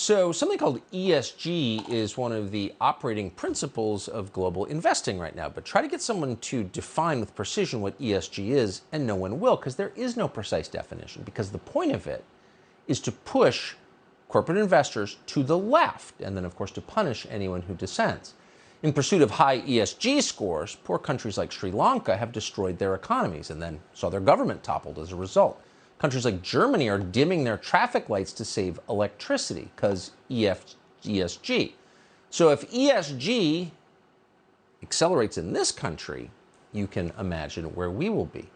So something called ESG is one of the operating principles of global investing right now. But try to get someone to define with precision what ESG is, and no one will, because there is no precise definition. Because the point of it is to push corporate investors to the left, and then, of course, to punish anyone who dissents. In pursuit of high ESG scores, poor countries like Sri Lanka have destroyed their economies and then saw their government toppled as a result. Countries like Germany are dimming their traffic lights to save electricity because ESG. So if ESG accelerates in this country, you can imagine where we will be.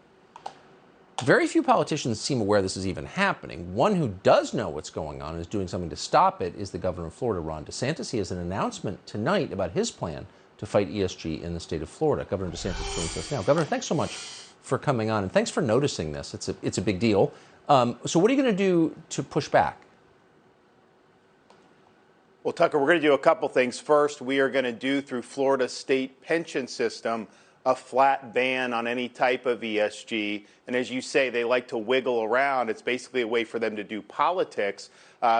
Very few politicians seem aware this is even happening. One who does know what's going on and is doing something to stop it is the governor of Florida, Ron DeSantis. He has an announcement tonight about his plan to fight ESG in the state of Florida. Governor DeSantis joins us now. Governor, thanks so much for coming on, and thanks for noticing this. It's a big deal. So what are you going to do to push back? Well, Tucker, we're going to do a couple things. First, we are going to do through Florida state pension system a flat ban on any type of ESG. And as you say, they like to wiggle around. It's basically a way for them to do politics.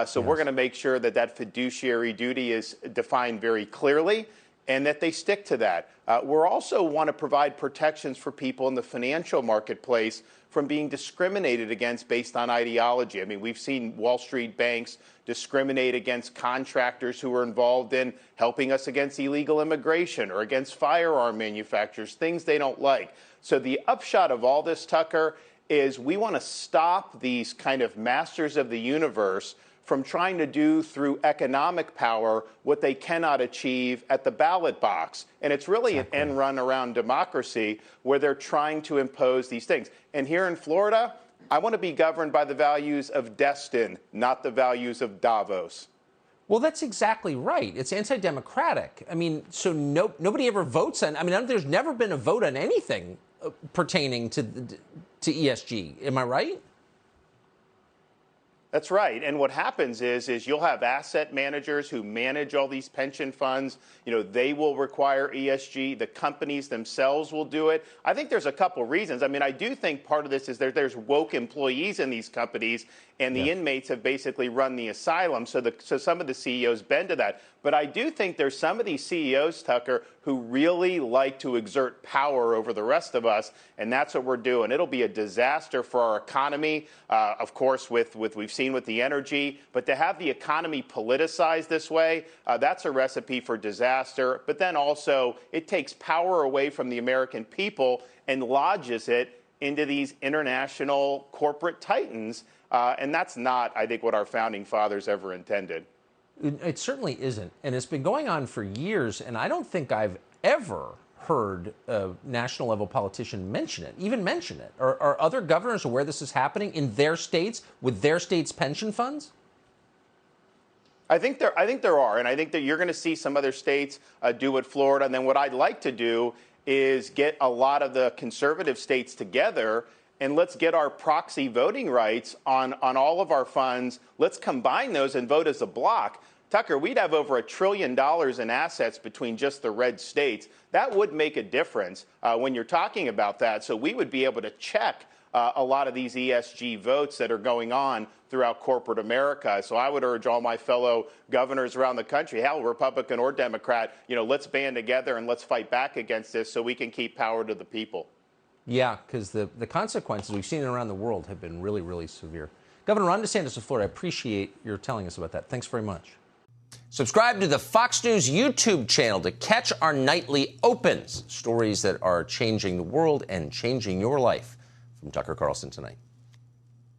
So we're going to make sure that that fiduciary duty is defined very clearly and that they stick to that. We're also want to provide protections for people in the financial marketplace from being discriminated against based on ideology. I mean, we've seen Wall Street banks discriminate against contractors who are involved in helping us against illegal immigration or against firearm manufacturers, things they don't like. So the upshot of all this, Tucker, is we want to stop these kind of masters of the universe from trying to do through economic power what they cannot achieve at the ballot box. And it's really an end run around democracy where they're trying to impose these things. And here in Florida, I want to be governed by the values of Destin, not the values of Davos. Well, that's exactly right. It's anti-democratic. I mean, so nobody ever votes on, I mean, there's never been a vote on anything pertaining to ESG. Am I right? That's right. And what happens is you'll have asset managers who manage all these pension funds. You know, they will require ESG. The companies themselves will do it. I think there's a couple reasons. I mean, I do think part of this is there's woke employees in these companies, and the inmates have basically run the asylum. So some of the CEOs bend to that. But I do think there's some of these CEOs, Tucker, who really like to exert power over the rest of us, and that's what we're doing. It'll be a disaster for our economy, of course, with we've seen with the energy, but to have the economy politicized this way, that's a recipe for disaster. But then also, it takes power away from the American people and lodges it into these international corporate titans, and that's not, I think, what our founding fathers ever intended. It certainly isn't. And it's been going on for years, and I don't think I've ever heard a national level politician mention it, even mention it. Are other governors aware this is happening in their states with their states' pension funds? I think there are, and I think that you're going to see some other states do what Florida. And then what I'd like to do is get a lot of the conservative states together and let's get our proxy voting rights on all of our funds. Let's combine those and vote as a block. Tucker, we'd have over $1 trillion in assets between just the red states. That would make a difference when you're talking about that. So we would be able to check a lot of these ESG votes that are going on throughout corporate America. So I would urge all my fellow governors around the country, hell, Republican or Democrat, let's band together and let's fight back against this so we can keep power to the people. Yeah, because the consequences we've seen around the world have been really, really severe. Governor Ron DeSantis of Florida, I appreciate your telling us about that. Thanks very much. Subscribe to the Fox News YouTube channel to catch our nightly opens, stories that are changing the world and changing your life. From Tucker Carlson tonight.